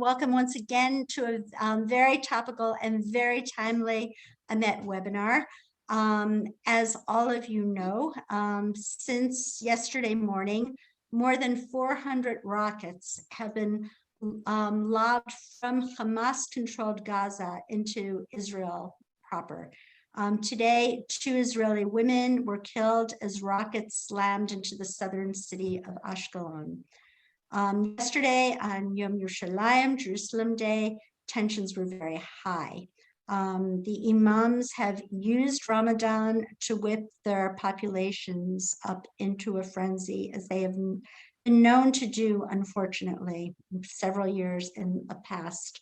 welcome once again to a very topical and very timely EMET webinar. As all of you know, since yesterday morning, more than 400 rockets have been lobbed from Hamas-controlled Gaza into Israel proper. Today, 2 Israeli women were killed as rockets slammed into the southern city of Ashkelon. Yesterday on Yom Yerushalayim, Jerusalem Day, tensions were very high. The imams have used Ramadan to whip their populations up into a frenzy, as they have been known to do, unfortunately, several years in the past.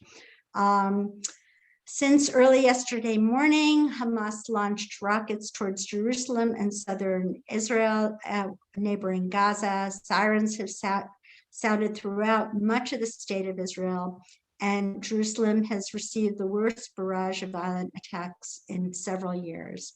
Since early yesterday morning, Hamas launched rockets towards Jerusalem and southern Israel, neighboring Gaza. Sirens have sounded throughout much of the state of Israel, and Jerusalem has received the worst barrage of violent attacks in several years.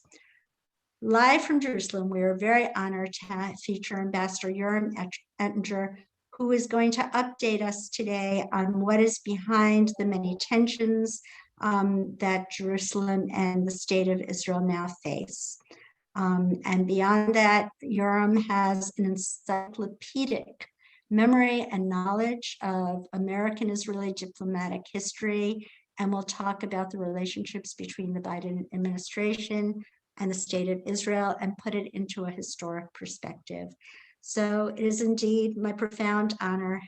Live from Jerusalem, we are very honored to feature Ambassador Yoram Ettinger, who is going to update us today on what is behind the many tensions that Jerusalem and the state of Israel now face. And beyond that, Yoram has an encyclopedic memory and knowledge of American-Israeli diplomatic history, and we'll talk about the relationships between the Biden administration and the state of Israel and put it into a historic perspective. So it is indeed my profound honor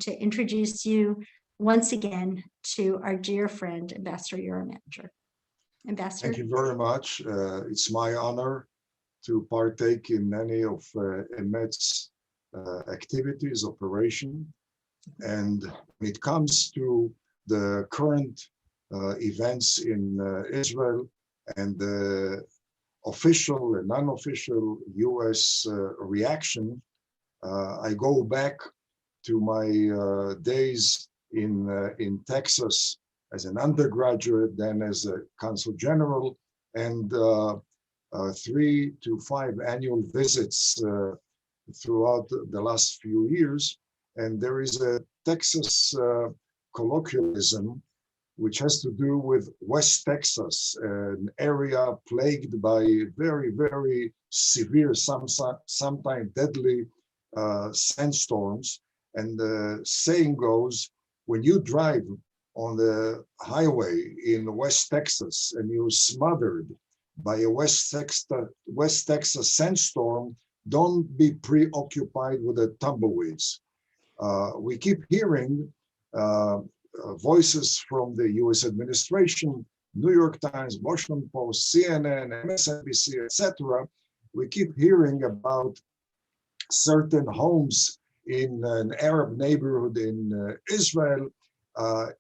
to introduce you once again to our dear friend, Ambassador Yoram Ettinger. Ambassador. Thank you very much. It's my honor to partake in many of EMET's activities, operation. And when it comes to the current events in Israel and the official and non-official US reaction, I go back to my days in Texas as an undergraduate, then as a consul general, and 3 to 5 annual visits throughout the last few years. And there is a Texas colloquialism which has to do with West Texas, an area plagued by very, very severe, sometimes deadly sandstorms. And the saying goes, when you drive on the highway in West Texas and you're smothered by a West Texas sandstorm, don't be preoccupied with the tumbleweeds. We keep hearing voices from the US administration, New York Times, Washington Post, CNN, MSNBC, etc. We keep hearing about certain homes in an Arab neighborhood in Israel.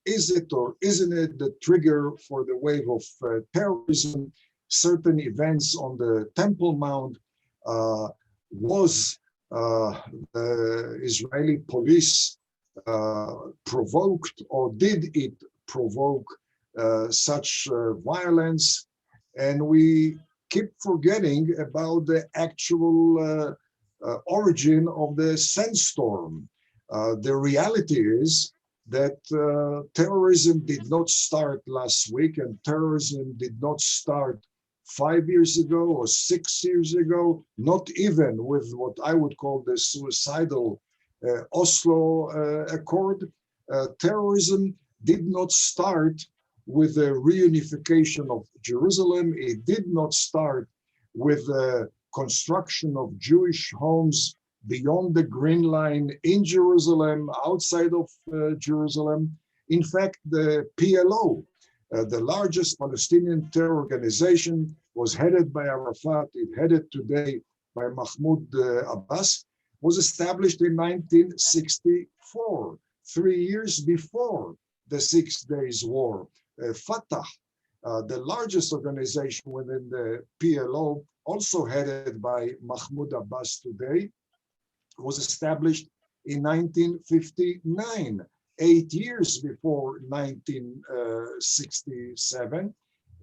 Is it or isn't it the trigger for the wave of terrorism? Certain events on the Temple Mount. Was the Israeli police provoked, or did it provoke such violence? And we keep forgetting about the actual origin of the sandstorm. The reality is that terrorism did not start last week, and terrorism did not start 5 years ago or 6 years ago, not even with what I would call the suicidal Oslo Accord. Terrorism did not start with the reunification of Jerusalem. It did not start with the construction of Jewish homes beyond the Green Line in Jerusalem, outside of Jerusalem. In fact, the PLO, the largest Palestinian terror organization, was headed by Arafat, it headed today by Mahmoud Abbas, was established in 1964, 3 years before the 6 Days War. Fatah, the largest organization within the PLO, also headed by Mahmoud Abbas today, was established in 1959. 8 years before 1967.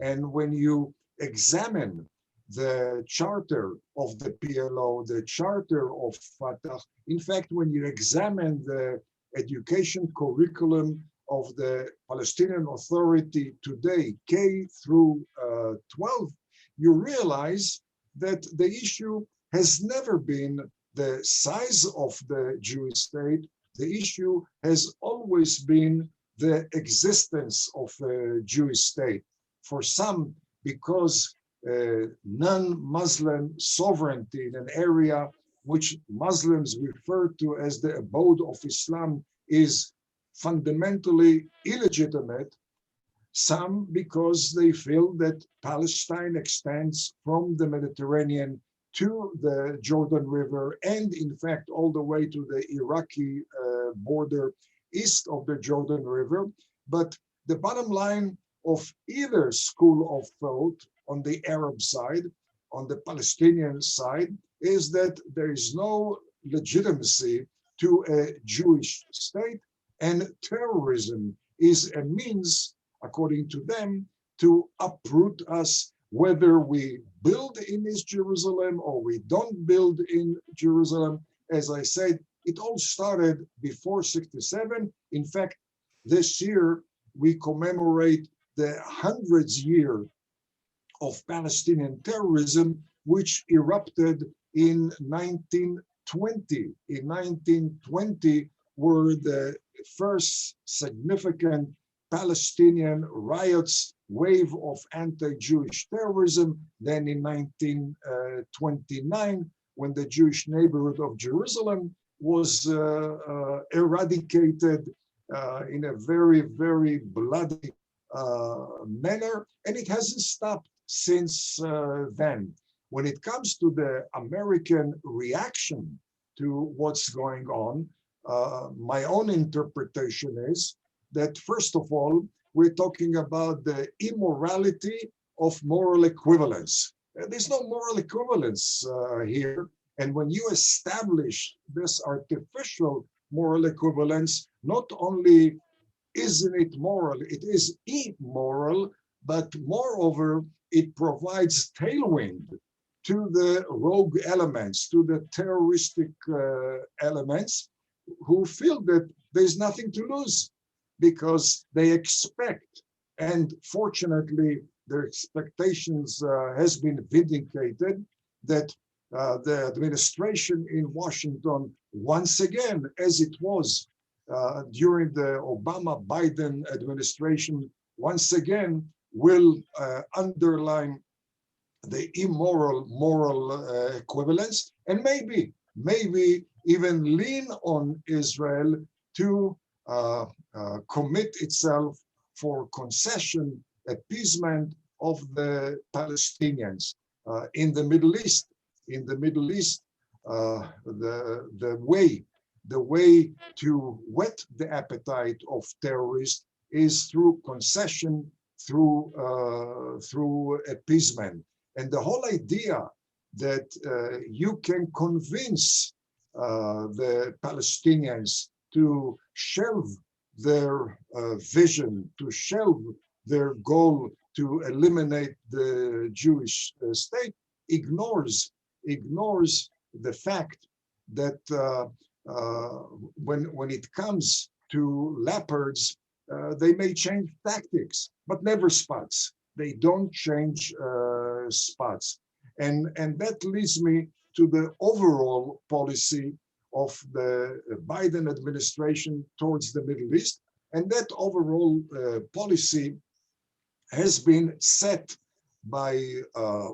And when you examine the charter of the PLO, the charter of Fatah, in fact, when you examine the education curriculum of the Palestinian Authority today, K through 12, you realize that the issue has never been the size of the Jewish state. The issue has always been the existence of a Jewish state. For some, because non-Muslim sovereignty in an area which Muslims refer to as the abode of Islam is fundamentally illegitimate. Some because they feel that Palestine extends from the Mediterranean to the Jordan River and in fact all the way to the Iraqi border east of the Jordan River. But the bottom line of either school of thought on the Arab side, on the Palestinian side, is that there is no legitimacy to a Jewish state, and terrorism is a means, according to them, to uproot us, whether we build in East Jerusalem or we don't build in Jerusalem. As I said, it all started before 67. In fact, this year we commemorate the 100th year of Palestinian terrorism, which erupted in 1920. In 1920 were the first significant Palestinian riots, wave of anti-Jewish terrorism. Then in 1929, when the Jewish neighborhood of Jerusalem was eradicated in a very, very bloody manner, and it hasn't stopped since then. When it comes to the American reaction to what's going on, my own interpretation is that, first of all, we're talking about the immorality of moral equivalence. There's no moral equivalence here. And when you establish this artificial moral equivalence, not only isn't it moral, it is immoral, but moreover, it provides tailwind to the rogue elements, to the terroristic elements who feel that there's nothing to lose because they expect, and fortunately their expectations has been vindicated, that the administration in Washington, once again, as it was during the Obama-Biden administration, once again will underline the immoral moral equivalence, and maybe even lean on Israel to commit itself for concession, appeasement of the Palestinians in the Middle East. In the Middle East, the way to whet the appetite of terrorists is through concession, through appeasement. And the whole idea that you can convince the Palestinians to shelve their vision, to shelve their goal to eliminate the Jewish state, ignores the fact that when it comes to leopards, they may change tactics, but never spots. They don't change spots. And that leads me to the overall policy of the Biden administration towards the Middle East. And that overall policy has been set by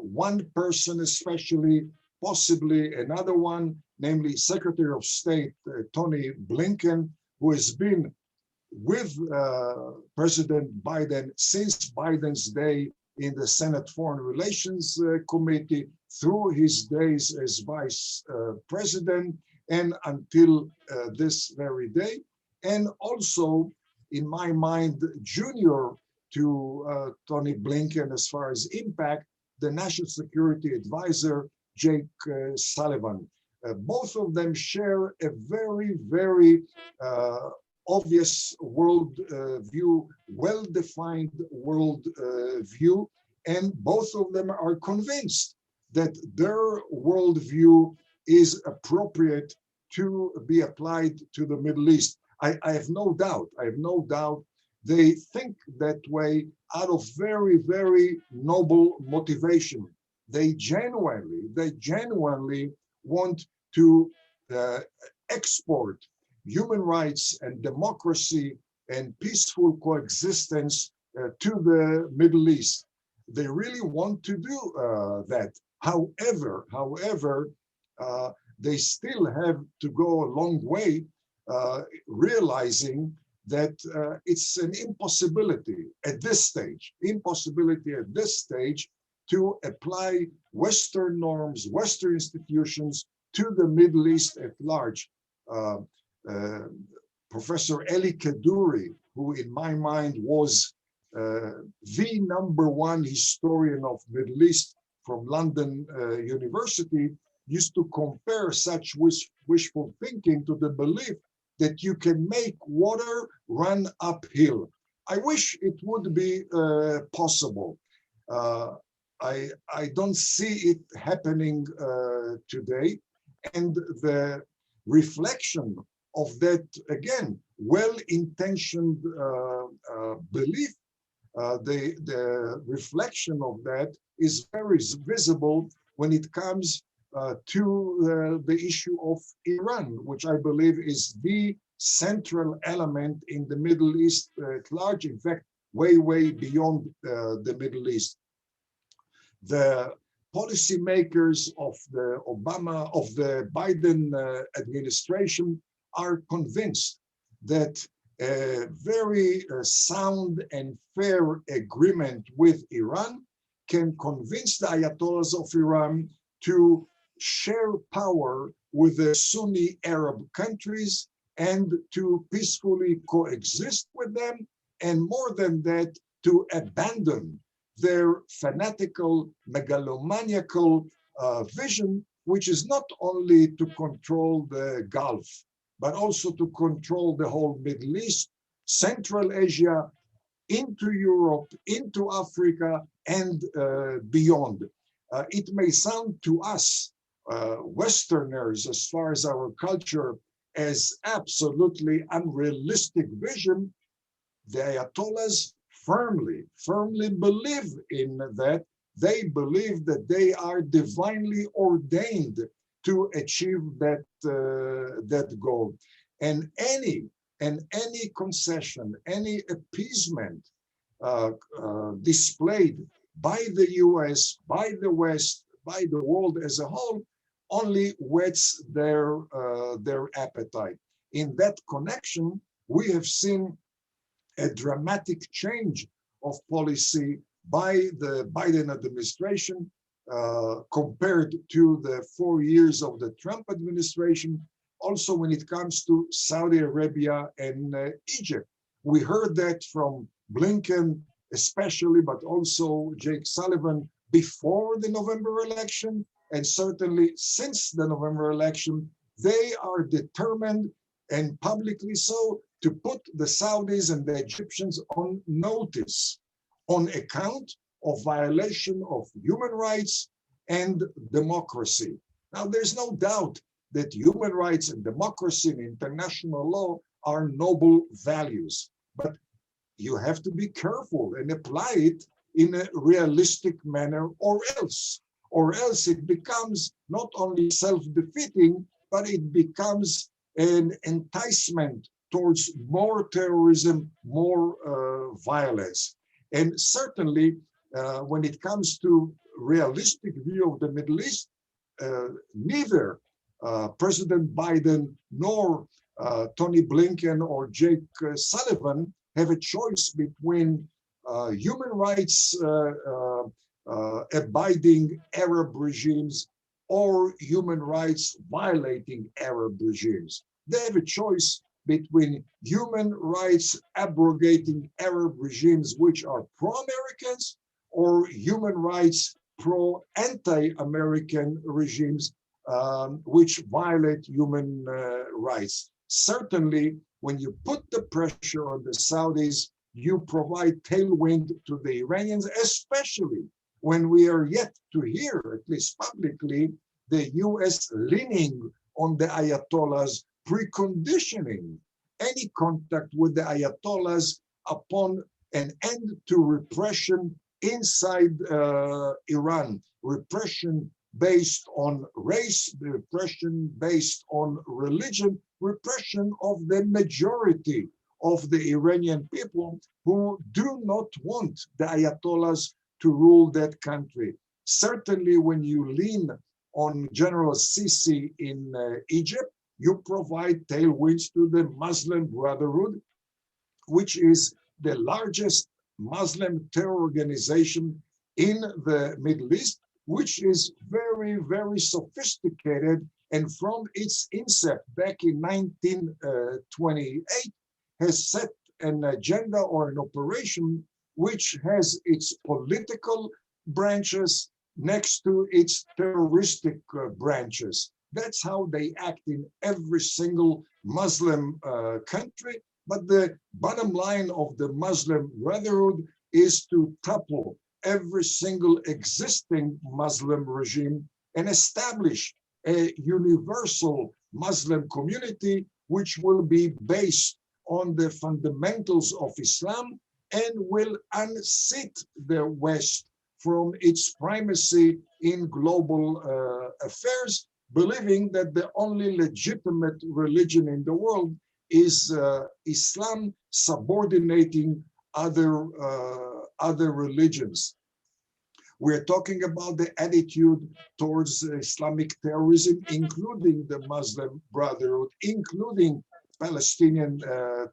one person, especially, possibly another one, namely Secretary of State Tony Blinken, who has been with President Biden since Biden's day in the Senate Foreign Relations Committee, through his days as Vice President and until this very day. And also, in my mind, junior to Tony Blinken as far as impact, the National Security Advisor, Jake Sullivan. Both of them share a very, very obvious world view, well-defined world view, and both of them are convinced that their worldview is appropriate to be applied to the Middle East. I have no doubt. I have no doubt they think that way out of very, very noble motivation. They genuinely want to export human rights and democracy and peaceful coexistence to the Middle East. They really want to do that. However, they still have to go a long way, realizing that it's an impossibility at this stage, to apply Western norms, Western institutions to the Middle East at large. Uh, uh, Professor Eli Kaduri, who in my mind was the #1 historian of Middle East from London University, used to compare such wishful thinking to the belief that you can make water run uphill. I wish it would be possible. I don't see it happening today. And the reflection of that, again, well-intentioned belief, the reflection of that is very visible when it comes to the issue of Iran, which I believe is the central element in the Middle East at large, in fact, way beyond the Middle East. The policymakers of the Biden administration are convinced that a very sound and fair agreement with Iran can convince the Ayatollahs of Iran to share power with the Sunni Arab countries and to peacefully coexist with them, and more than that, to abandon their fanatical, megalomaniacal vision, which is not only to control the Gulf, but also to control the whole Middle East, Central Asia, into Europe, into Africa, and beyond. It may sound to us, Westerners, as far as our culture, as absolutely unrealistic vision. The Ayatollahs firmly believe in that. They believe that they are divinely ordained to achieve that goal. And any concession, any appeasement displayed by the US, by the West, by the world as a whole, only whets their appetite. In that connection, we have seen a dramatic change of policy by the Biden administration compared to the 4 years of the Trump administration. Also, when it comes to Saudi Arabia and Egypt, we heard that from Blinken, especially, but also Jake Sullivan before the November election, and certainly since the November election. They are determined, and publicly so, to put the Saudis and the Egyptians on notice on account of violation of human rights and democracy. Now, there's no doubt that human rights and democracy and international law are noble values, but you have to be careful and apply it in a realistic manner, or else it becomes not only self-defeating, but it becomes an enticement towards more terrorism, more violence. And certainly, when it comes to realistic view of the Middle East, neither President Biden nor Tony Blinken or Jake Sullivan have a choice between human rights abiding Arab regimes or human rights violating Arab regimes. They have a choice between human rights abrogating Arab regimes which are pro-Americans, or human rights pro-anti-American regimes which violate human rights. Certainly, when you put the pressure on the Saudis, you provide tailwind to the Iranians, especially when we are yet to hear, at least publicly, the US leaning on the Ayatollahs, preconditioning any contact with the Ayatollahs upon an end to repression inside Iran, repression based on race, repression based on religion, repression of the majority of the Iranian people who do not want the Ayatollahs to rule that country. Certainly, when you lean on General Sisi in Egypt, you provide tailwinds to the Muslim Brotherhood, which is the largest Muslim terror organization in the Middle East, which is very, very sophisticated. And from its inception back in 1928, has set an agenda or an operation which has its political branches next to its terroristic branches. That's how they act in every single Muslim country. But the bottom line of the Muslim Brotherhood is to topple every single existing Muslim regime and establish a universal Muslim community which will be based on the fundamentals of Islam and will unseat the West from its primacy in global affairs, believing that the only legitimate religion in the world is Islam, subordinating other religions. We're talking about the attitude towards Islamic terrorism, including the Muslim Brotherhood, including Palestinian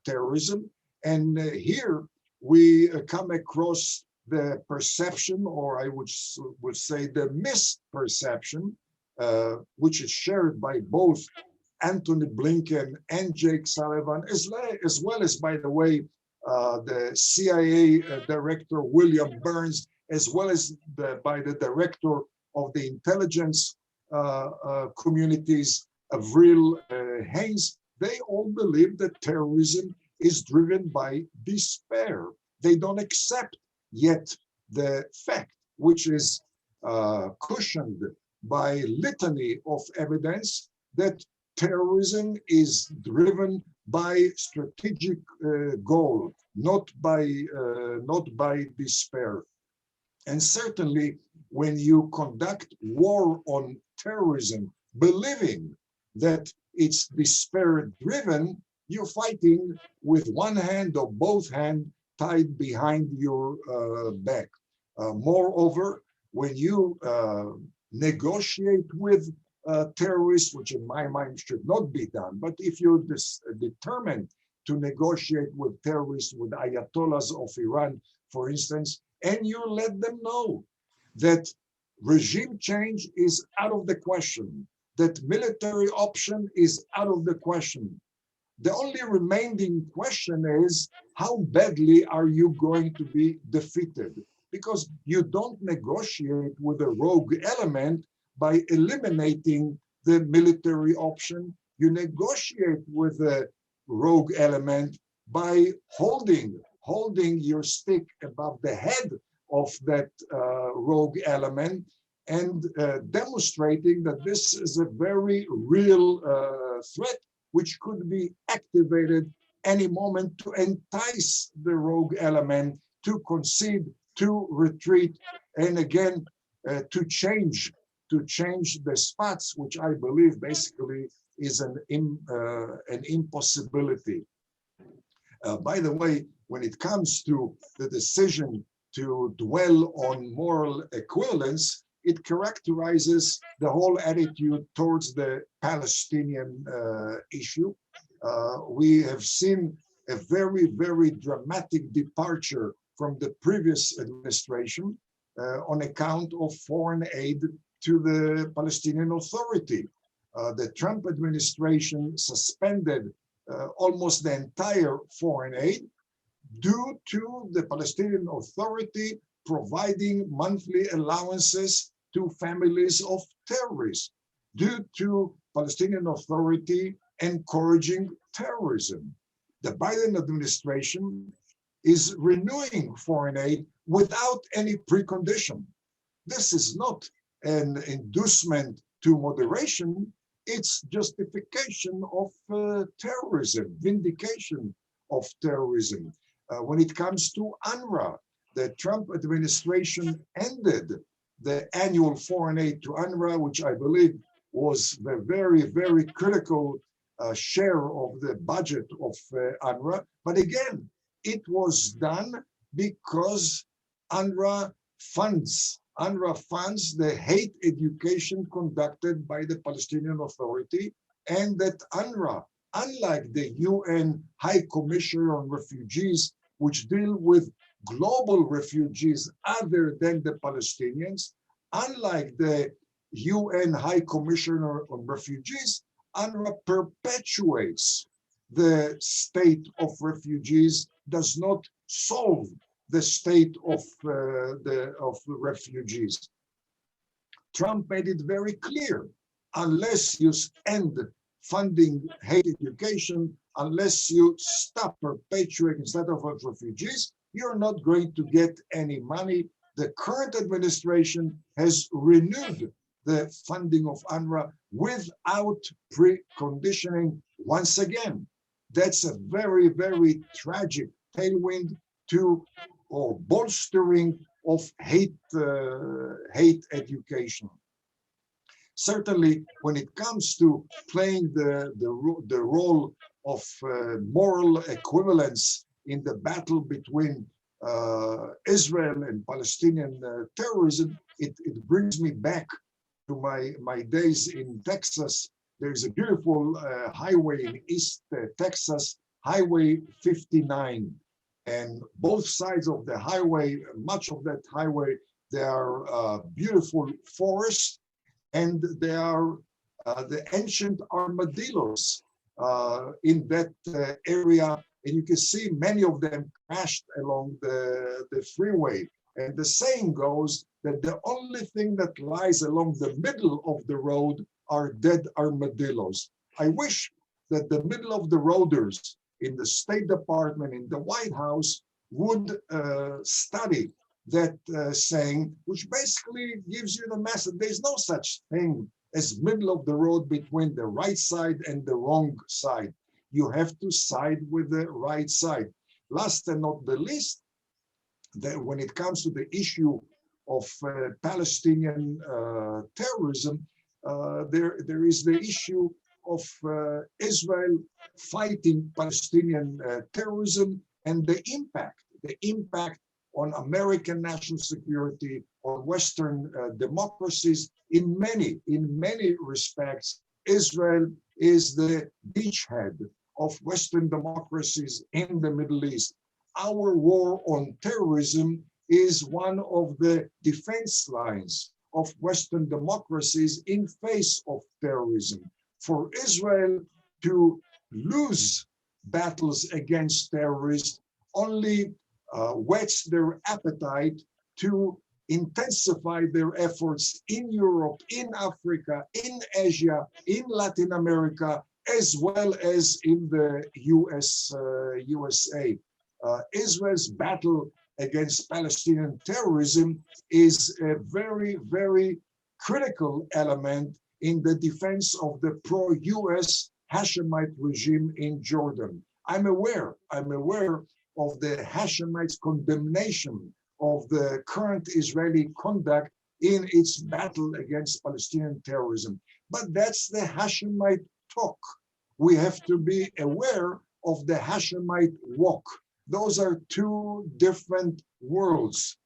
terrorism. And here we come across the perception, or I would say the misperception, which is shared by both Anthony Blinken and Jake Sullivan, as well as, by the way, the CIA director, William Burns, as well as by the director of the intelligence communities, Avril Haines. They all believe that terrorism is driven by despair. They don't accept yet the fact, which is cushioned by litany of evidence, that terrorism is driven by strategic goal, not by despair. And certainly, when you conduct war on terrorism, believing that it's despair-driven, you're fighting with one hand or both hands tied behind your back. Moreover, when you negotiate with terrorists, which in my mind should not be done, but if you're determined to negotiate with terrorists, with Ayatollahs of Iran, for instance, and you let them know that regime change is out of the question, that military option is out of the question. The only remaining question is, how badly are you going to be defeated? Because you don't negotiate with a rogue element by eliminating the military option. You negotiate with a rogue element by holding your stick above the head of that rogue element and demonstrating that this is a very real threat which could be activated any moment to entice the rogue element to concede, to retreat, and again to change the spots, which I believe basically is an impossibility. By the way, when it comes to the decision to dwell on moral equivalence, it characterizes the whole attitude towards the Palestinian issue. We have seen a very, very dramatic departure from the previous administration on account of foreign aid to the Palestinian Authority. The Trump administration suspended almost the entire foreign aid due to the Palestinian Authority providing monthly allowances to families of terrorists, due to Palestinian Authority encouraging terrorism. The Biden administration is renewing foreign aid without any precondition. This is not an inducement to moderation. its justification of terrorism, vindication of terrorism. When it comes to UNRWA, the Trump administration ended the annual foreign aid to UNRWA, which I believe was the very, very critical share of the budget of UNRWA. But again, it was done because UNRWA funds the hate education conducted by the Palestinian Authority, and that UNRWA, unlike the UN High Commissioner on Refugees, which deal with global refugees other than the Palestinians, unlike the UN High Commissioner on Refugees, UNRWA perpetuates the state of refugees, does not solve the state of the refugees. Trump made it very clear: unless you end funding hate education, unless you stop perpetuating the state of refugees, you're not going to get any money. The current administration has renewed the funding of UNRWA without preconditioning. Once again, that's a very, very tragic tailwind to or bolstering of hate education. Certainly, when it comes to playing the role of moral equivalence in the battle between Israel and Palestinian terrorism, it brings me back to my days in Texas. There's a beautiful highway in East Texas, Highway 59. And both sides of the highway, much of that highway, there are beautiful forests, and there are the ancient armadillos in that area. And you can see many of them crashed along the freeway. And the saying goes that the only thing that lies along the middle of the road are dead armadillos. I wish that the middle of the roaders in the State Department, in the White House, would study that saying, which basically gives you the message. There's no such thing as middle of the road between the right side and the wrong side. You have to side with the right side. Last and not the least, that when it comes to the issue of Palestinian terrorism, there is the issue of Israel fighting Palestinian terrorism and the impact on American national security, on Western democracies. In many respects, Israel is the beachhead of Western democracies in the Middle East. Our war on terrorism is one of the defense lines of Western democracies in face of terrorism. For Israel to lose battles against terrorists only whets their appetite to intensify their efforts in Europe, in Africa, in Asia, in Latin America, as well as in the USA. Israel's battle against Palestinian terrorism is a very, very critical element in the defense of the pro-US Hashemite regime in Jordan. I'm aware of the Hashemites' condemnation of the current Israeli conduct in its battle against Palestinian terrorism. But that's the Hashemite talk. We have to be aware of the Hashemite walk. Those are two different worlds.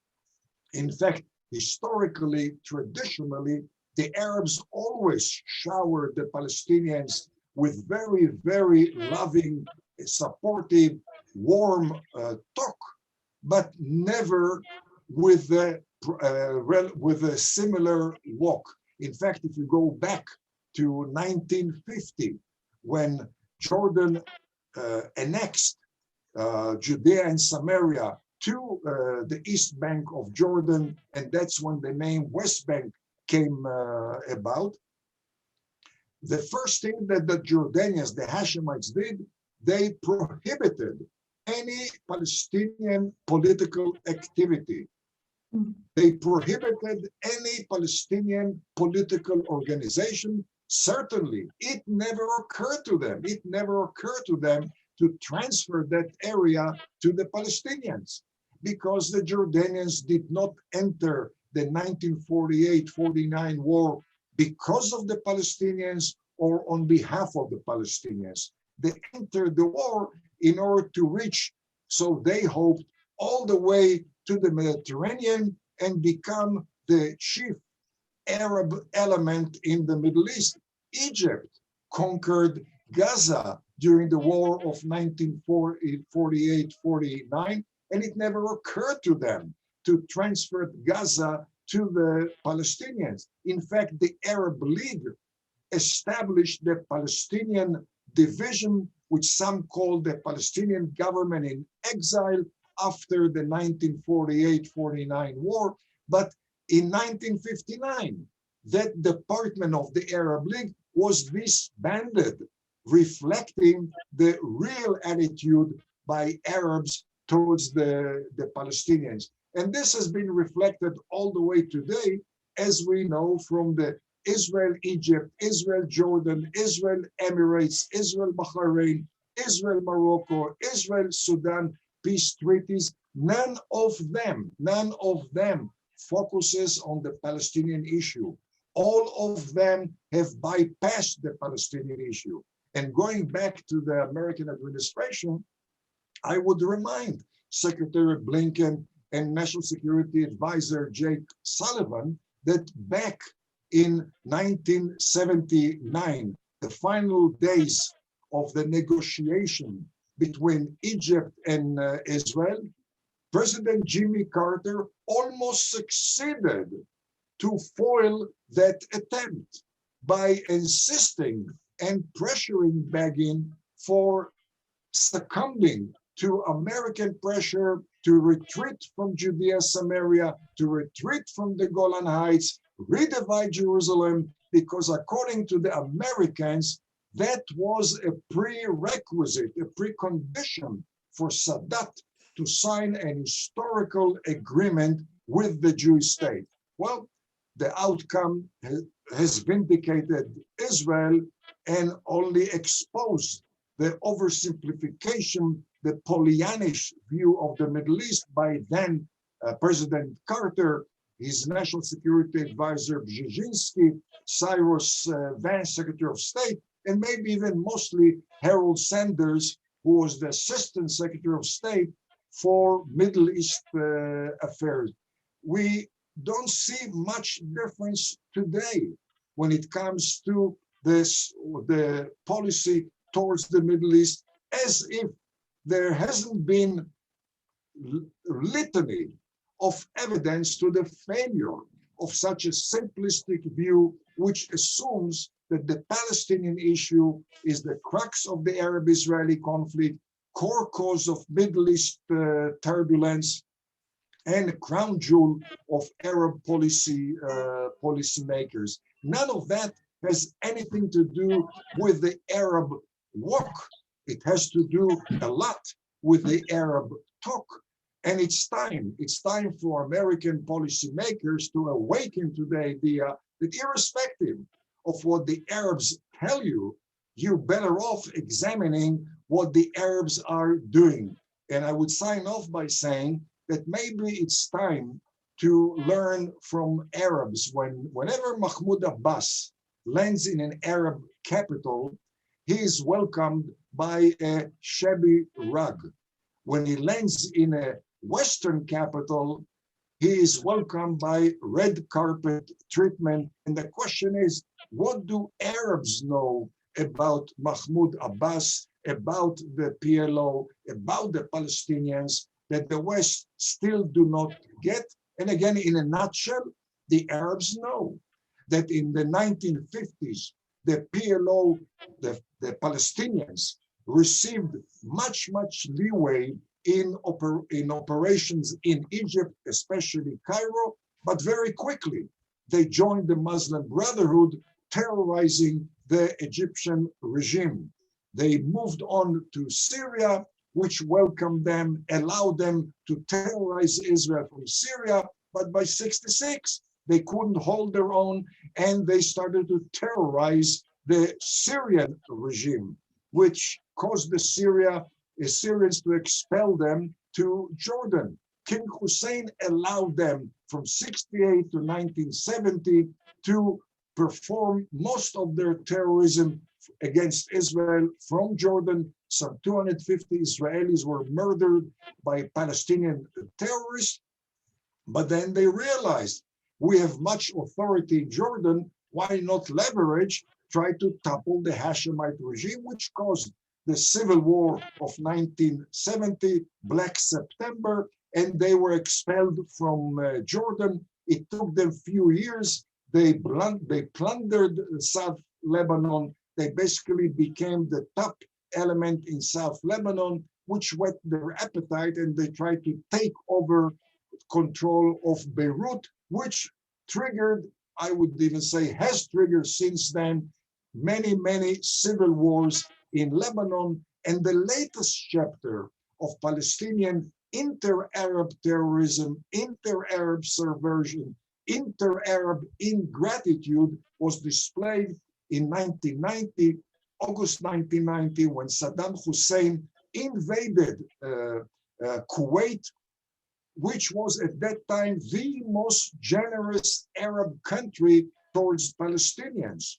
In fact, historically, traditionally, the Arabs always showered the Palestinians with very, very loving, supportive, warm talk, but never with a similar walk. In fact, if you go back to 1950, when Jordan annexed Judea and Samaria to the East Bank of Jordan, and that's when the name West Bank came about. The first thing that the Jordanians, the Hashemites, did, they prohibited any Palestinian political activity. They prohibited any Palestinian political organization, Certainly, it never occurred to them. It never occurred to them to transfer that area to the Palestinians, because the Jordanians did not enter the 1948-49 war because of the Palestinians or on behalf of the Palestinians. They entered the war in order to reach, so they hoped, all the way to the Mediterranean and become the chief Arab element in the Middle East. Egypt conquered Gaza during the war of 1948-49, and it never occurred to them to transfer Gaza to the Palestinians. In fact, the Arab League established the Palestinian division, which some call the Palestinian government in exile after the 1948-49 war. But in 1959, that department of the Arab League was disbanded, reflecting the real attitude by Arabs towards the Palestinians. And this has been reflected all the way today, as we know from the Israel-Egypt, Israel-Jordan, Israel-Emirates, Israel-Bahrain, Israel-Morocco, Israel-Sudan peace treaties. None of them focuses on the Palestinian issue. All of them have bypassed the Palestinian issue. And going back to the American administration, I would remind Secretary Blinken and National Security Advisor Jake Sullivan that back in 1979, the final days of the negotiation between Egypt and Israel, President Jimmy Carter almost succeeded to foil that attempt by insisting and pressuring Begin for succumbing to American pressure to retreat from Judea, Samaria, to retreat from the Golan Heights, redivide Jerusalem, because according to the Americans, that was a prerequisite, a precondition for Sadat to sign an historical agreement with the Jewish state. Well, the outcome has vindicated Israel and only exposed the oversimplification, the Pollyannish view of the Middle East by then President Carter, his National Security Advisor Brzezinski, Cyrus Vance, Secretary of State, and maybe even mostly Harold Sanders, who was the Assistant Secretary of State for Middle East affairs. We don't see much difference today when it comes to the policy towards the Middle East, as if there hasn't been litany of evidence to the failure of such a simplistic view, which assumes that the Palestinian issue is the crux of the Arab-Israeli conflict, core cause of Middle East turbulence, and a crown jewel of Arab policymakers. None of that has anything to do with the Arab walk. It has to do a lot with the Arab talk. And it's time for American policymakers to awaken to the idea that irrespective of what the Arabs tell you, you're better off examining what the Arabs are doing. And I would sign off by saying that maybe it's time to learn from Arabs. Whenever Mahmoud Abbas lands in an Arab capital, he is welcomed by a shabby rug. When he lands in a Western capital, he is welcomed by red carpet treatment. And the question is, what do Arabs know about Mahmoud Abbas, about the PLO, about the Palestinians that the West still do not get? And again, in a nutshell, the Arabs know that in the 1950s, the PLO, the Palestinians, received much leeway in operations in Egypt, especially Cairo, but very quickly they joined the Muslim Brotherhood, terrorizing the Egyptian regime. They moved on to Syria, which welcomed them, allowed them to terrorize Israel from Syria, but by 66, they couldn't hold their own, and they started to terrorize the Syrian regime, which caused the Syrians to expel them to Jordan. King Hussein allowed them from 68 to 1970 to perform most of their terrorism against Israel from Jordan. Some 250 Israelis were murdered by Palestinian terrorists. But then they realized, we have much authority in Jordan, why not leverage, try to topple the Hashemite regime, which caused the civil war of 1970, Black September, and they were expelled from Jordan. It took them few years. They plundered South Lebanon. They basically became the top element in South Lebanon, which whet their appetite, and they tried to take over control of Beirut, which triggered, I would even say has triggered since then, many, many civil wars in Lebanon. And the latest chapter of Palestinian inter-Arab terrorism, inter-Arab subversion, inter-Arab ingratitude was displayed in 1990, August 1990, when Saddam Hussein invaded Kuwait, which was at that time the most generous Arab country towards Palestinians.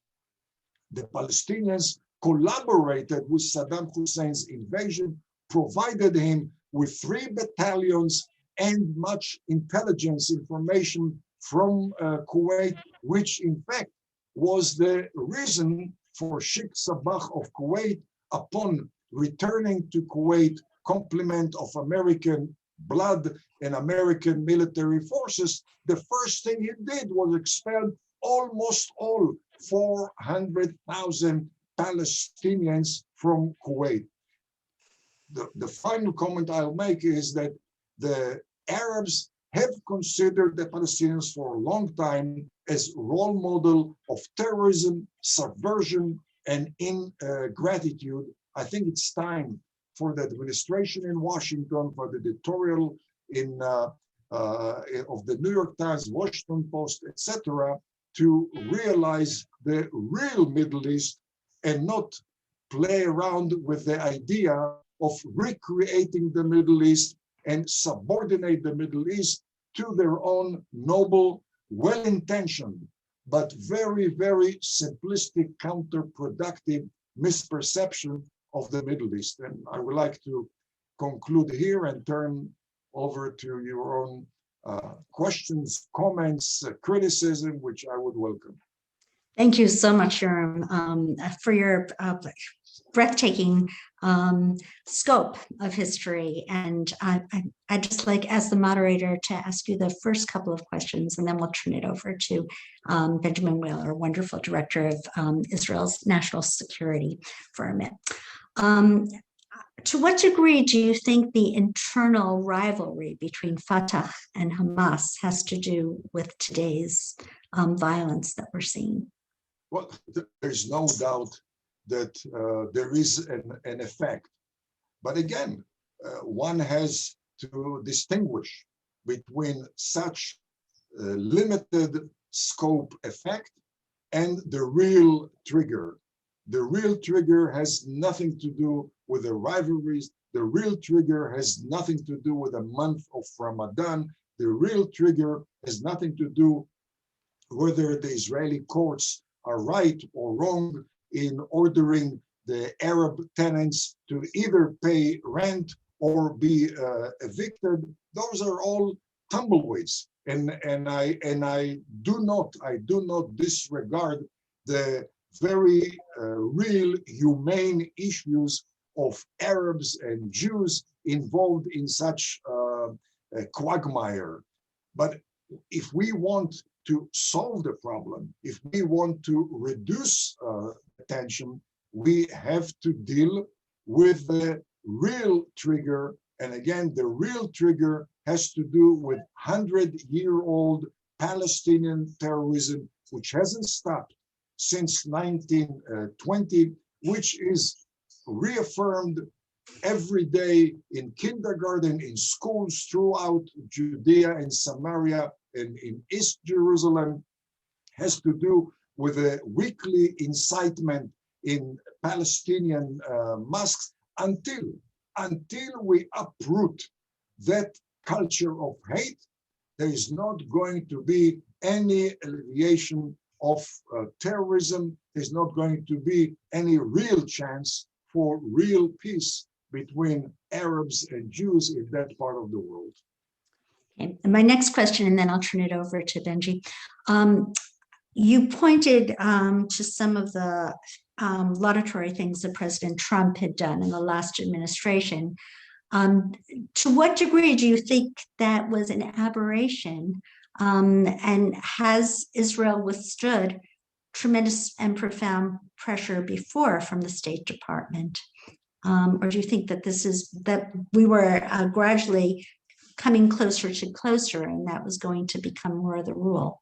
The Palestinians collaborated with Saddam Hussein's invasion, provided him with 3 battalions and much intelligence information from Kuwait, which in fact was the reason for Sheikh Sabah of Kuwait, upon returning to Kuwait, complement of American blood and American military forces, the first thing he did was expel almost all 400,000 Palestinians from Kuwait. The final comment I'll make is that the Arabs have considered the Palestinians for a long time as role model of terrorism, subversion, and ingratitude. I think it's time for the administration in Washington, for the editorial of the New York Times, Washington Post, etc., to realize the real Middle East and not play around with the idea of recreating the Middle East and subordinate the Middle East to their own noble, well-intentioned, but very, very simplistic, counterproductive misperception of the Middle East. And I would like to conclude here and turn over to your own questions, comments, criticism, which I would welcome. Thank you so much, Yoram, for your breathtaking scope of history. And I'd just like, as the moderator, to ask you the first couple of questions, and then we'll turn it over to Benjamin Wheeler, wonderful director of Israel's National Security for EMET. To what degree do you think the internal rivalry between Fatah and Hamas has to do with today's violence that we're seeing? Well, there's no doubt that there is an effect. But again, one has to distinguish between such limited scope effect and the real trigger. The real trigger has nothing to do with the rivalries. The real trigger has nothing to do with the month of Ramadan. The real trigger has nothing to do whether the Israeli courts are right or wrong in ordering the Arab tenants to either pay rent or be evicted. Those are all tumbleweeds, and I do not disregard the very real humane issues of Arabs and Jews involved in such a quagmire. But if we want to solve the problem, if we want to reduce tension, we have to deal with the real trigger. And again, the real trigger has to do with 100-year-old Palestinian terrorism, which hasn't stopped since 1920, which is reaffirmed every day in kindergarten, in schools throughout Judea and Samaria, and in East Jerusalem has to do with a weekly incitement in Palestinian mosques until we uproot that culture of hate. There is not going to be any alleviation of terrorism. There's not going to be any real chance for real peace between Arabs and Jews in that part of the world. Okay. And my next question, and then I'll turn it over to Benji. You pointed to some of the laudatory things that President Trump had done in the last administration. To what degree do you think that was an aberration? And has Israel withstood tremendous and profound pressure before from the State Department? Or do you think that that we were gradually coming closer to closer, and that was going to become more of the rule?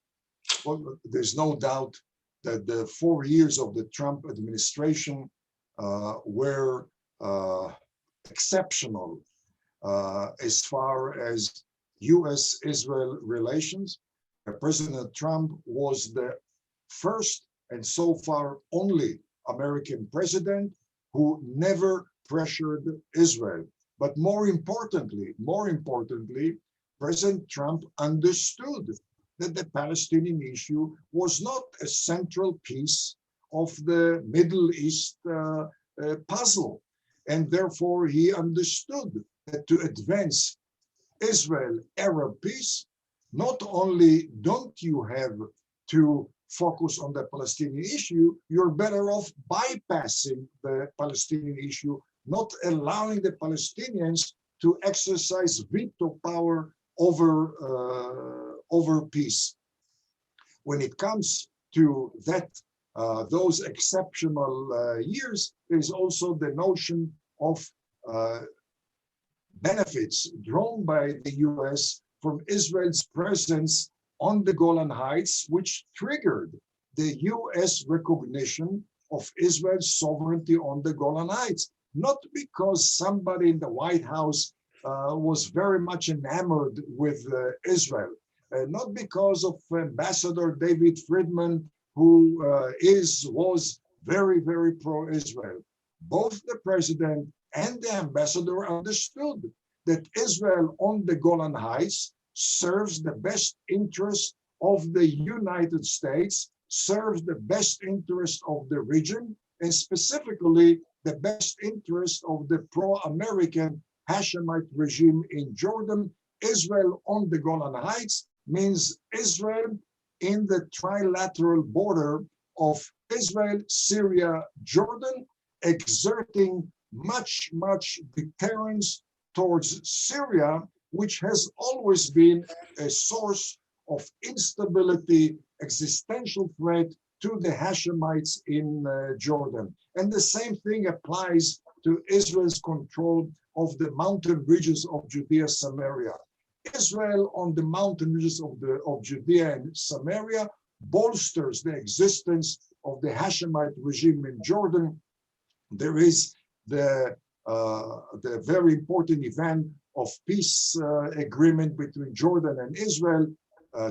Well, there's no doubt that the 4 years of the Trump administration were exceptional as far as U.S.-Israel relations. President Trump was the first and so far only American president who never pressured Israel. But more importantly, President Trump understood that the Palestinian issue was not a central piece of the Middle East puzzle. And therefore, he understood that to advance Israel-Arab peace, not only don't you have to focus on the Palestinian issue, you're better off bypassing the Palestinian issue, not allowing the Palestinians to exercise veto power over peace. When it comes to that, those exceptional years, there is also the notion of benefits drawn by the US from Israel's presence on the Golan Heights, which triggered the US recognition of Israel's sovereignty on the Golan Heights. Not because somebody in the White House was very much enamored with Israel, not because of Ambassador David Friedman, who was very, very pro-Israel. Both the president and the ambassador understood that Israel on the Golan Heights serves the best interest of the United States, serves the best interest of the region, and specifically the best interest of the pro-American Hashemite regime in Jordan. Israel on the Golan Heights means Israel in the trilateral border of Israel, Syria, Jordan, exerting much, much deterrence towards Syria, which has always been a source of instability, existential threat to the Hashemites in Jordan. And the same thing applies to Israel's control of the mountain ridges of Judea, Samaria. Israel on the mountain ridges of Judea and Samaria bolsters the existence of the Hashemite regime in Jordan. There is the very important event of peace agreement between Jordan and Israel.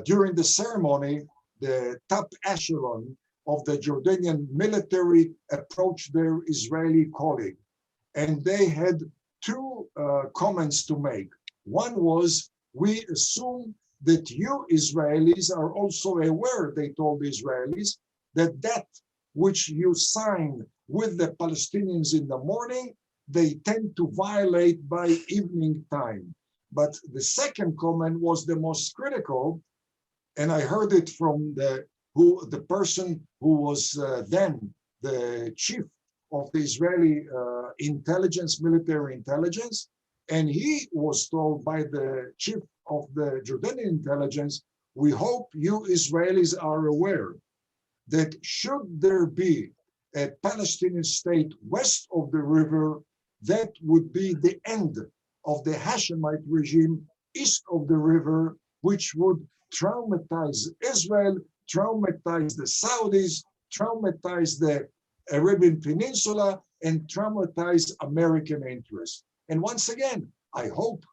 During the ceremony, the top echelon of the Jordanian military approached their Israeli colleague, and they had two comments to make. One was, we assume that you Israelis are also aware, they told the Israelis, that which you sign with the Palestinians in the morning, they tend to violate by evening time. But the second comment was the most critical, and I heard it from the person who was then the chief of the Israeli military intelligence, and he was told by the chief of the Jordanian intelligence, we hope you Israelis are aware that should there be a Palestinian state west of the river, that would be the end of the Hashemite regime east of the river, which would traumatize Israel, traumatize the Saudis, traumatize the Arabian Peninsula, and traumatize American interests. And once again, I hope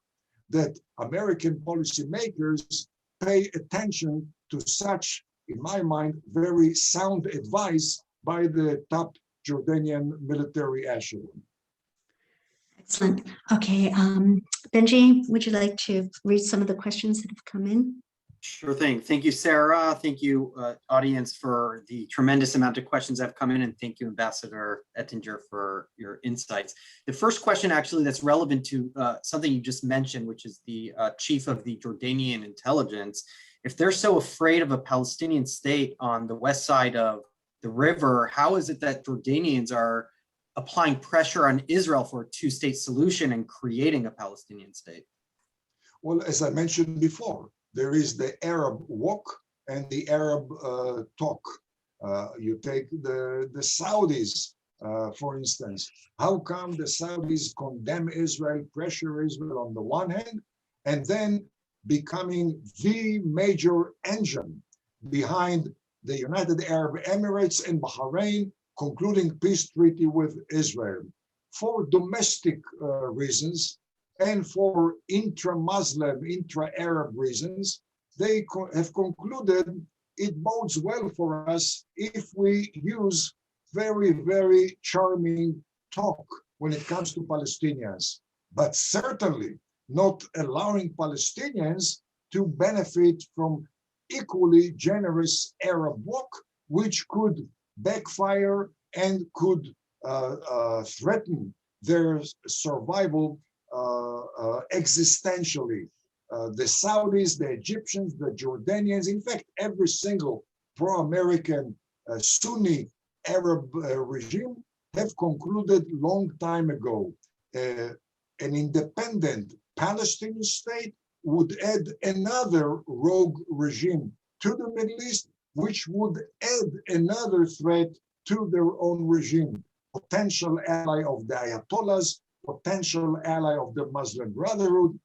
that American policymakers pay attention to such, in my mind, very sound advice by the top Jordanian military echelon. Excellent. Okay, Benji, would you like to read some of the questions that have come in? Sure thing. Thank you, Sarah. Thank you, audience, for the tremendous amount of questions that have come in, and thank you, Ambassador Ettinger, for your insights. The first question, actually, that's relevant to something you just mentioned, which is the chief of the Jordanian intelligence. If they're so afraid of a Palestinian state on the west side of the river, how is it that Jordanians are applying pressure on Israel for a two-state solution and creating a Palestinian state? Well, as I mentioned before, there is the Arab walk and the Arab talk. You take the Saudis, for instance. How come the Saudis condemn Israel, pressure Israel on the one hand, and then becoming the major engine behind the United Arab Emirates and Bahrain concluding peace treaty with Israel for domestic reasons and for intra-Muslim, intra-Arab reasons. They have concluded it bodes well for us if we use very, very charming talk when it comes to Palestinians, but certainly not allowing Palestinians to benefit from equally generous Arab bloc, which could backfire and could threaten their survival existentially. The Saudis, the Egyptians, the Jordanians, in fact, every single pro-American Sunni Arab regime have concluded long time ago. An independent Palestinian state would add another rogue regime to the Middle East, which would add another threat to their own regime, potential ally of the Ayatollahs, potential ally of the Muslim Brotherhood,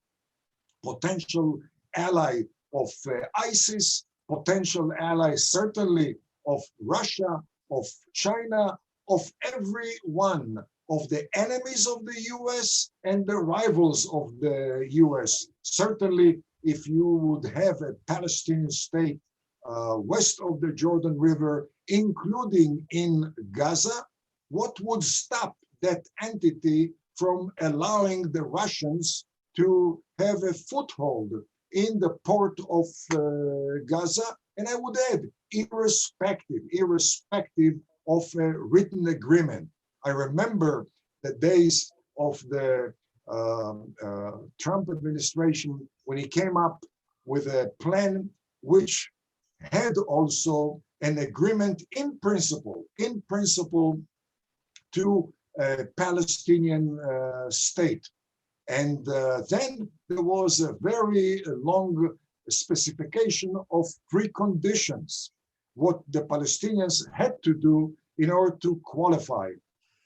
potential ally of ISIS, potential ally certainly of Russia, of China, of every one of the enemies of the US and the rivals of the US. Certainly, if you would have a Palestinian state west of the Jordan River, including in Gaza, what would stop that entity from allowing the Russians to have a foothold in the port of Gaza? And I would add, irrespective of a written agreement. I remember the days of the Trump administration when he came up with a plan which had also an agreement in principle to a Palestinian state. And then there was a very long specification of preconditions, what the Palestinians had to do in order to qualify.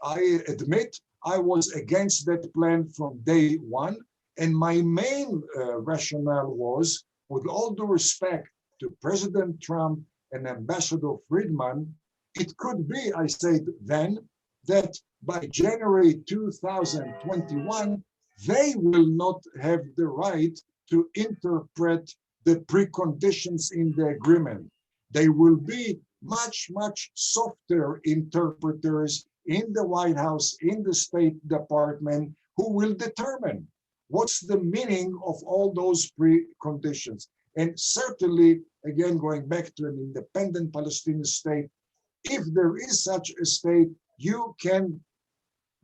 I admit I was against that plan from day one. And my main rationale was, with all due respect to President Trump and Ambassador Friedman, it could be, I said then, that by January 2021, they will not have the right to interpret the preconditions in the agreement. They will be much, much softer interpreters in the White House, in the State Department, who will determine what's the meaning of all those preconditions. And certainly, again, going back to an independent Palestinian state, if there is such a state, you can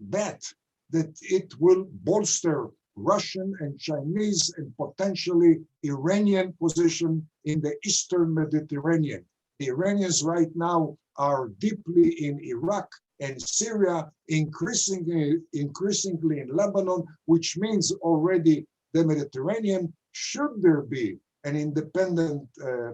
bet that it will bolster Russian and Chinese and potentially Iranian position in the Eastern Mediterranean. The Iranians right now are deeply in Iraq and Syria, increasingly in Lebanon, which means already the Mediterranean. Should there be an independent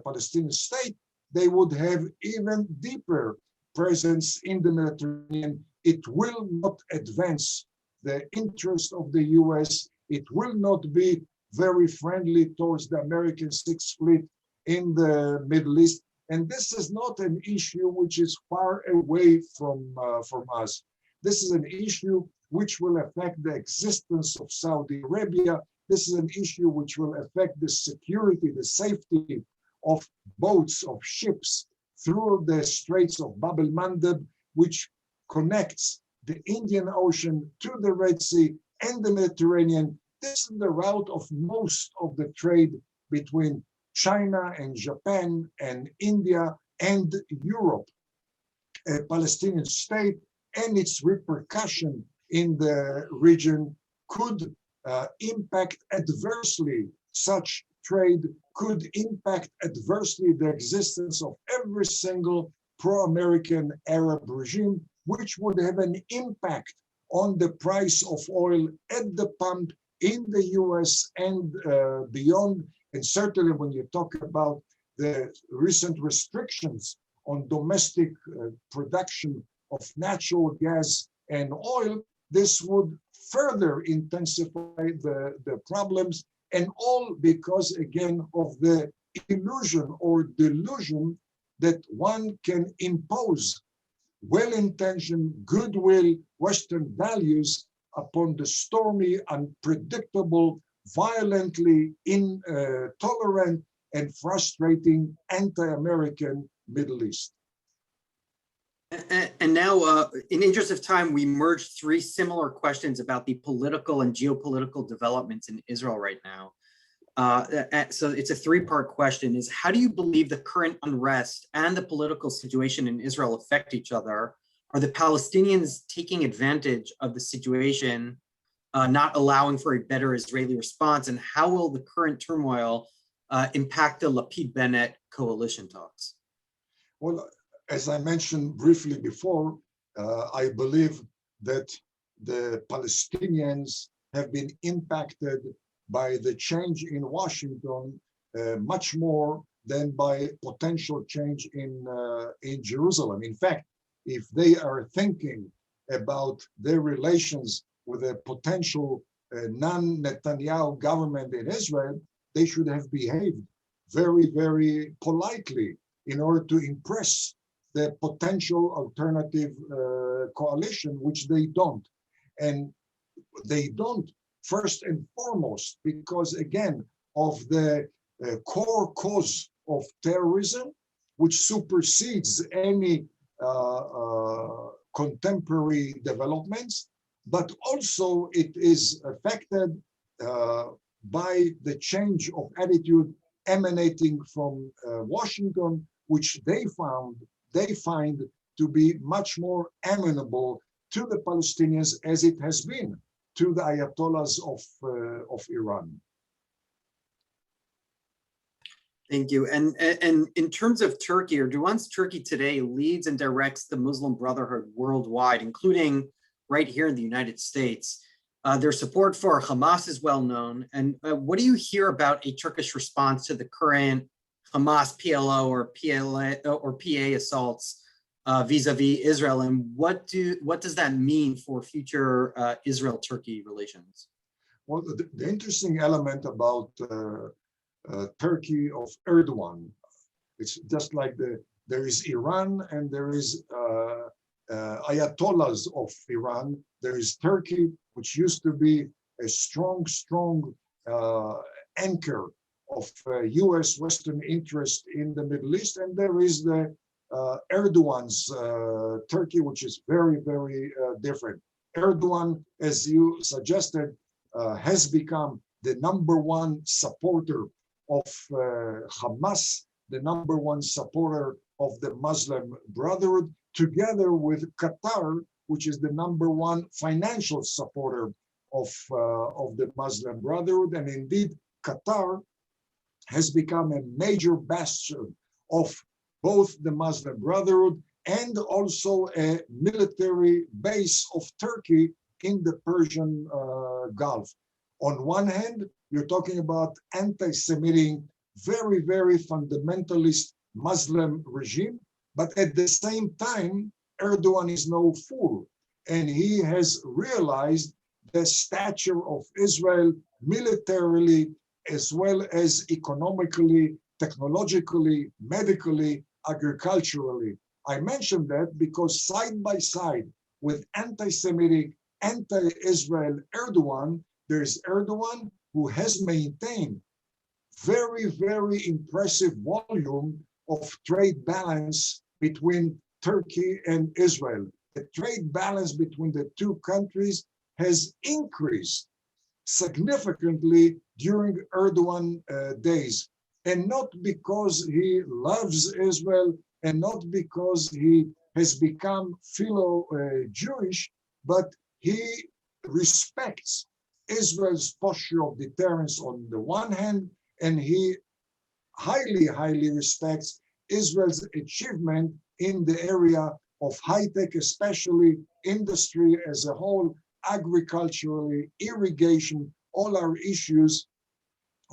Palestinian state, they would have even deeper presence in the Mediterranean. It will not advance the interest of the US. It will not be very friendly towards the American Sixth Fleet in the Middle East. And this is not an issue which is far away from us. This is an issue which will affect the existence of Saudi Arabia, This is an issue which will affect the security, the safety of boats, of ships through the Straits of Bab el-Mandeb, which connects the Indian Ocean to the Red Sea and the Mediterranean. This is the route of most of the trade between China and Japan and India and Europe. A Palestinian state and its repercussion in the region could impact adversely. Such trade could impact adversely the existence of every single pro-American Arab regime, which would have an impact on the price of oil at the pump in the US and beyond. And certainly when you talk about the recent restrictions on domestic production of natural gas and oil, this would further intensify the problems, and all because, again, of the illusion or delusion that one can impose well-intentioned, goodwill, Western values upon the stormy, unpredictable, violently intolerant, and frustrating anti-American Middle East. And now, in interest of time, we merged three similar questions about the political and geopolitical developments in Israel right now. So it's a three-part question: is how do you believe the current unrest and the political situation in Israel affect each other? Are the Palestinians taking advantage of the situation, not allowing for a better Israeli response? And how will the current turmoil impact the Lapid-Bennett coalition talks? Well, as I mentioned briefly before, I believe that the Palestinians have been impacted by the change in Washington much more than by potential change in Jerusalem. In fact, if they are thinking about their relations with a potential non-Netanyahu government in Israel, they should have behaved very, very politely in order to impress the potential alternative coalition, which they don't. And they don't, first and foremost, because, again, of the core cause of terrorism, which supersedes any contemporary developments, but also it is affected by the change of attitude emanating from Washington, which they find to be much more amenable to the Palestinians as it has been to the Ayatollahs of Iran. Thank you. And in terms of Turkey, Erdogan's Turkey today leads and directs the Muslim Brotherhood worldwide, including right here in the United States. Their support for Hamas is well known. And what do you hear about a Turkish response to the current Hamas PLO or PA assaults vis-a-vis Israel, and what does that mean for future Israel-Turkey relations? Well, the interesting element about Turkey of Erdogan, it's just like there is Iran and there is Ayatollahs of Iran. There is Turkey, which used to be a strong anchor of U.S. Western interest in the Middle East, and there is the Erdogan's Turkey, which is very, very different. Erdogan, as you suggested, has become the #1 supporter of Hamas, the #1 supporter of the Muslim Brotherhood, together with Qatar, which is the #1 financial supporter of the Muslim Brotherhood. And indeed, Qatar has become a major bastion of both the Muslim Brotherhood and also a military base of Turkey in the Persian Gulf. On one hand, you're talking about anti-Semitic, very, very fundamentalist Muslim regime, but at the same time, Erdogan is no fool, and he has realized the stature of Israel militarily, as well as economically, technologically, medically, agriculturally. I mention that because side by side with anti-Semitic, anti-Israel Erdogan, there's Erdogan, who has maintained very, very impressive volume of trade balance between Turkey and Israel. The trade balance between the two countries has increased significantly during Erdogan days, and not because he loves Israel and not because he has become Jewish, but he respects Israel's posture of deterrence on the one hand, and he highly respects Israel's achievement in the area of high-tech, especially industry as a whole, agriculturally, irrigation, all our issues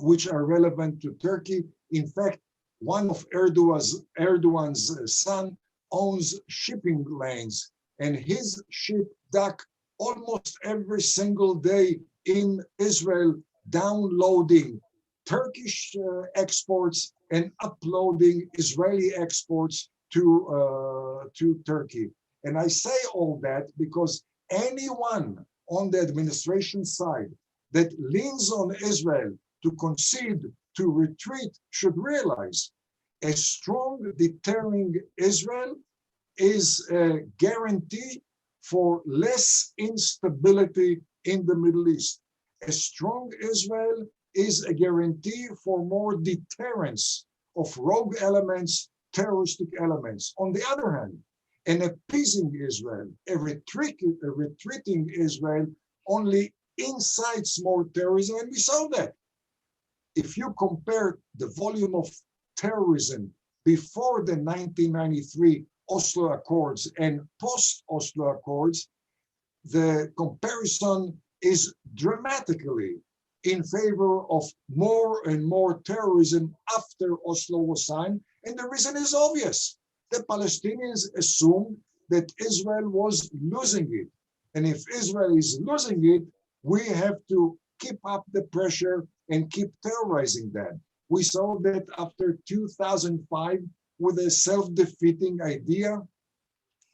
which are relevant to Turkey. In fact, one of Erdogan's son owns shipping lanes, and his ship dock almost every single day in Israel, downloading Turkish exports and uploading Israeli exports to Turkey. And I say all that because anyone on the administration side that leans on Israel to concede, to retreat, should realize a strong deterring Israel is a guarantee for less instability in the Middle East. A strong Israel is a guarantee for more deterrence of rogue elements, terroristic elements. On the other hand, an appeasing Israel, a retreating Israel only incites more terrorism, and we saw that. If you compare the volume of terrorism before the 1993 Oslo Accords and post-Oslo Accords, the comparison is dramatically in favor of more and more terrorism after Oslo was signed. And the reason is obvious. The Palestinians assumed that Israel was losing it. And if Israel is losing it, we have to keep up the pressure and keep terrorizing them. We saw that after 2005 with a self-defeating idea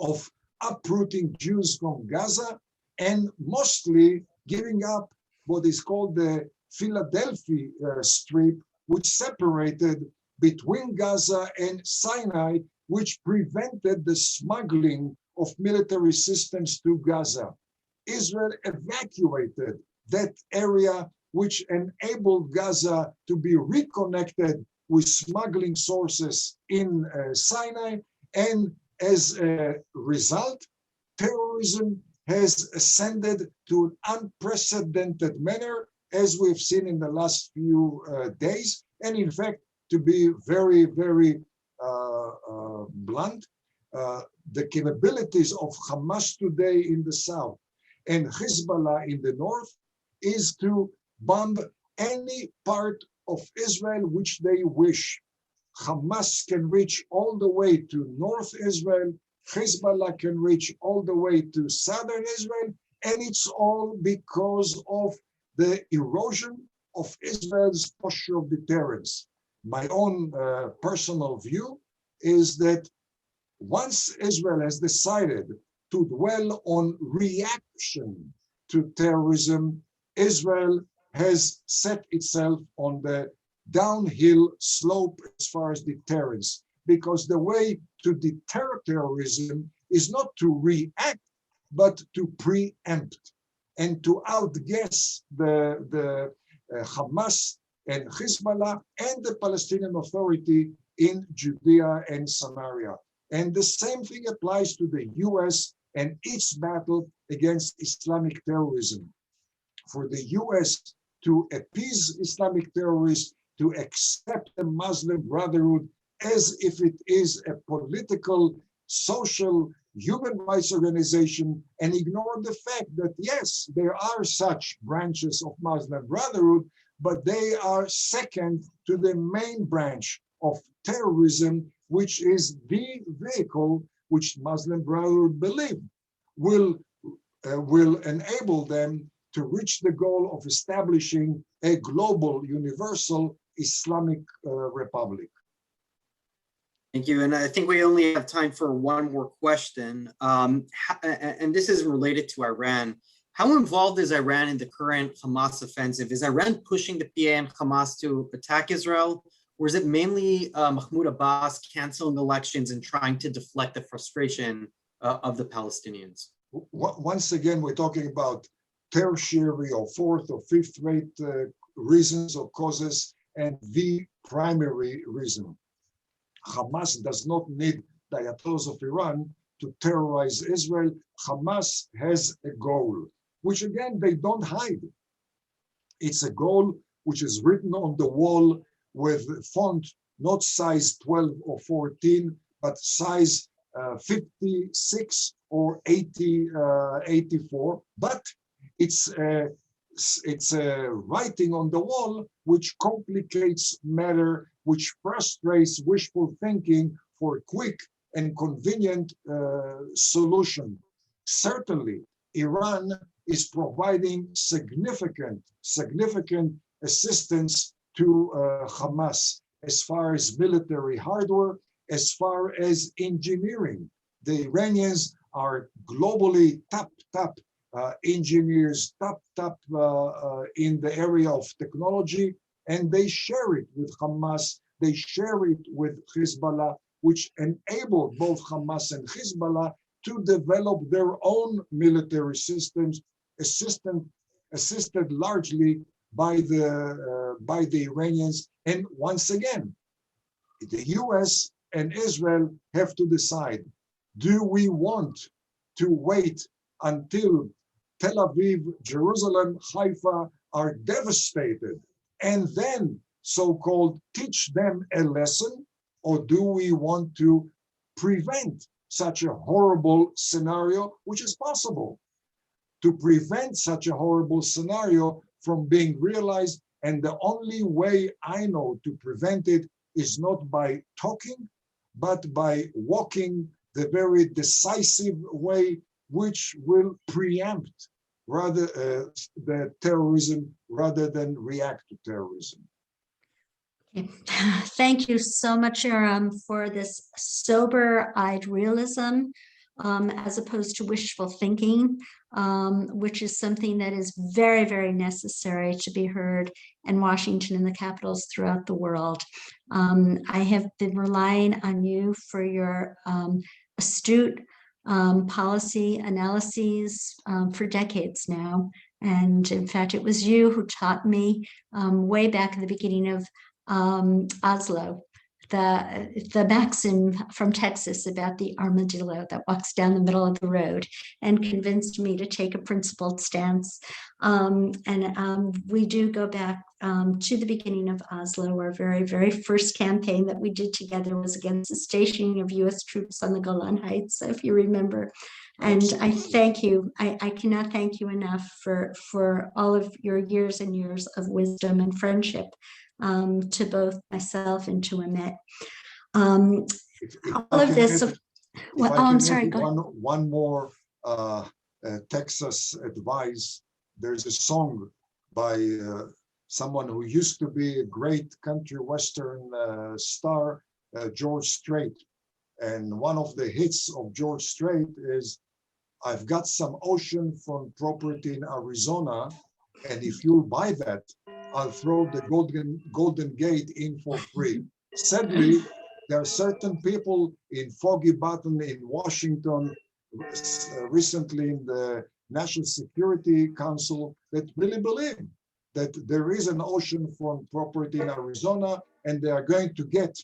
of uprooting Jews from Gaza and mostly giving up what is called the Philadelphia Strip, which separated between Gaza and Sinai, which prevented the smuggling of military systems to Gaza. Israel evacuated that area, which enabled Gaza to be reconnected with smuggling sources in Sinai. And as a result, terrorism has ascended to an unprecedented manner, as we've seen in the last few days. And in fact, to be very, very blunt, the capabilities of Hamas today in the south and Hezbollah in the north is to bomb any part of Israel which they wish. Hamas can reach all the way to North Israel, Hezbollah can reach all the way to southern Israel, and it's all because of the erosion of Israel's posture of deterrence. My own personal view is that once Israel has decided to dwell on reaction to terrorism, Israel has set itself on the downhill slope as far as deterrence, because the way to deter terrorism is not to react, but to preempt and to outguess the Hamas and Hezbollah and the Palestinian Authority in Judea and Samaria. And the same thing applies to the US and its battle against Islamic terrorism. For the US to appease Islamic terrorists, to accept the Muslim Brotherhood as if it is a political, social, human rights organization, and ignore the fact that, yes, there are such branches of Muslim Brotherhood, but they are second to the main branch of terrorism, which is the vehicle which Muslim Brotherhood believe will enable them to reach the goal of establishing a global, universal Islamic republic. Thank you. And I think we only have time for one more question. And this is related to Iran. How involved is Iran in the current Hamas offensive? Is Iran pushing the PA and Hamas to attack Israel? Or is it mainly Mahmoud Abbas canceling elections and trying to deflect the frustration of the Palestinians? Once again, we're talking about tertiary or fourth or fifth rate reasons or causes, and the primary reason. Hamas does not need the Ayatollahs of Iran to terrorize Israel. Hamas has a goal, which again, they don't hide. It's a goal which is written on the wall with font, not size 12 or 14, but size 56 or 80, 84. But it's a writing on the wall which complicates matter, which frustrates wishful thinking for a quick and convenient solution. Certainly, Iran is providing significant assistance to Hamas as far as military hardware, as far as engineering. The Iranians are globally top engineers, top in the area of technology, and they share it with Hamas, they share it with Hezbollah, which enabled both Hamas and Hezbollah to develop their own military systems, assisted largely by the Iranians. And once again, the US and Israel have to decide, do we want to wait until Tel Aviv, Jerusalem, Haifa are devastated and then so-called teach them a lesson? Or do we want to prevent such a horrible scenario, which is possible, to prevent such a horrible scenario from being realized? And the only way I know to prevent it is not by talking, but by walking the very decisive way which will preempt rather the terrorism rather than react to terrorism. Thank you so much, Yoram, for this sober-eyed realism as opposed to wishful thinking, which is something that is very, very necessary to be heard in Washington and the capitals throughout the world. I have been relying on you for your astute policy analyses for decades now. And in fact, it was you who taught me way back at the beginning of Oslo, the maxim from Texas about the armadillo that walks down the middle of the road, and convinced me to take a principled stance. We do go back to the beginning of Oslo. Our very, very first campaign that we did together was against the stationing of US troops on the Golan Heights, if you remember. And I thank you. I cannot thank you enough for all of your years and years of wisdom and friendship to both myself and to EMET. All of this. Well, oh, I'm sorry. One more Texas advice. There's a song by someone who used to be a great country western star, George Strait. And one of the hits of George Strait is, "I've got some oceanfront property in Arizona, and if you'll buy that, I'll throw the Golden Gate in for free." Sadly, there are certain people in Foggy Bottom in Washington, recently in the National Security Council, that really believe that there is an oceanfront property in Arizona and they are going to get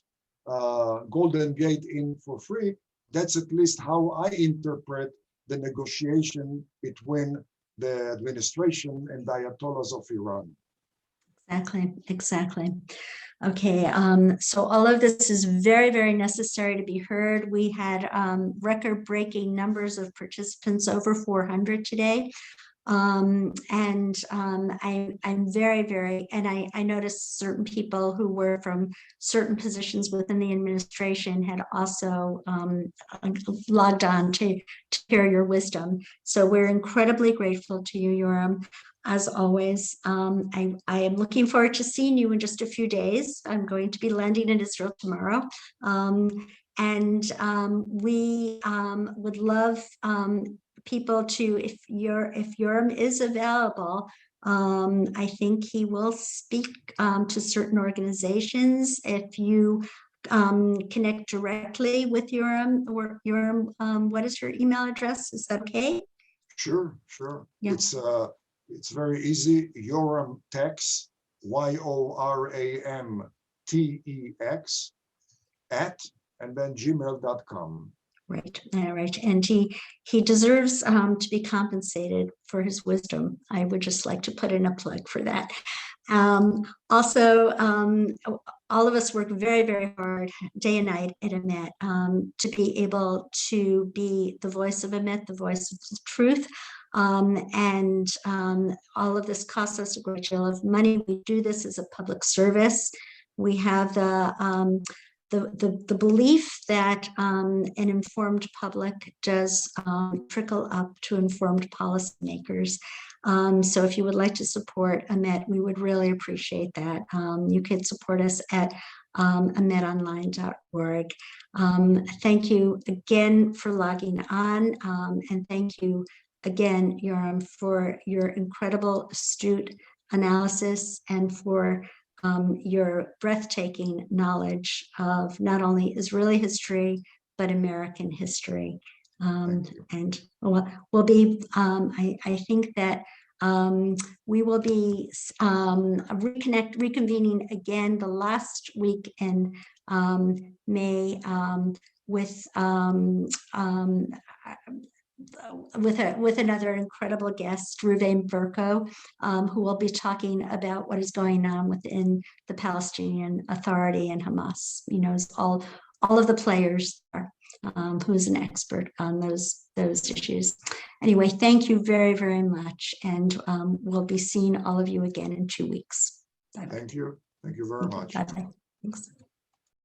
Golden Gate in for free. That's at least how I interpret the negotiation between the administration and the Ayatollahs of Iran. Exactly. Okay, so all of this is very, very necessary to be heard. We had record-breaking numbers of participants, over 400 today. I'm very, very, and I noticed certain people who were from certain positions within the administration had also logged on to hear your wisdom. So we're incredibly grateful to you, Yoram. As always, I am looking forward to seeing you in just a few days. I'm going to be landing in Israel tomorrow. We would love people to, if Yoram is available, I think he will speak to certain organizations. If you connect directly with Yoram, or Yoram, what is your email address? Is that okay? Sure. Yeah. It's very easy. Yoram Tex, YORAMTEX and then gmail.com. Right. All right. And he deserves to be compensated for his wisdom. I would just like to put in a plug for that. Also, all of us work very, very hard day and night at EMET to be able to be the voice of EMET, the voice of the truth. And all of this costs us a great deal of money. We do this as a public service. We have the belief that an informed public does trickle up to informed policymakers. So if you would like to support EMET, we would really appreciate that. You can support us at emetonline.org. Thank you again for logging on, and thank you again, Yoram, for your incredible astute analysis and for your breathtaking knowledge of not only Israeli history, but American history. And we'll be, I think that we will be reconvening again the last week in May with another incredible guest, Ruvain Berko, who will be talking about what is going on within the Palestinian Authority and Hamas. He knows all of the players there, who is an expert on those issues. Anyway, thank you very, very much, and we'll be seeing all of you again in 2 weeks. Bye-bye. Thank you very much. Bye-bye. Thanks.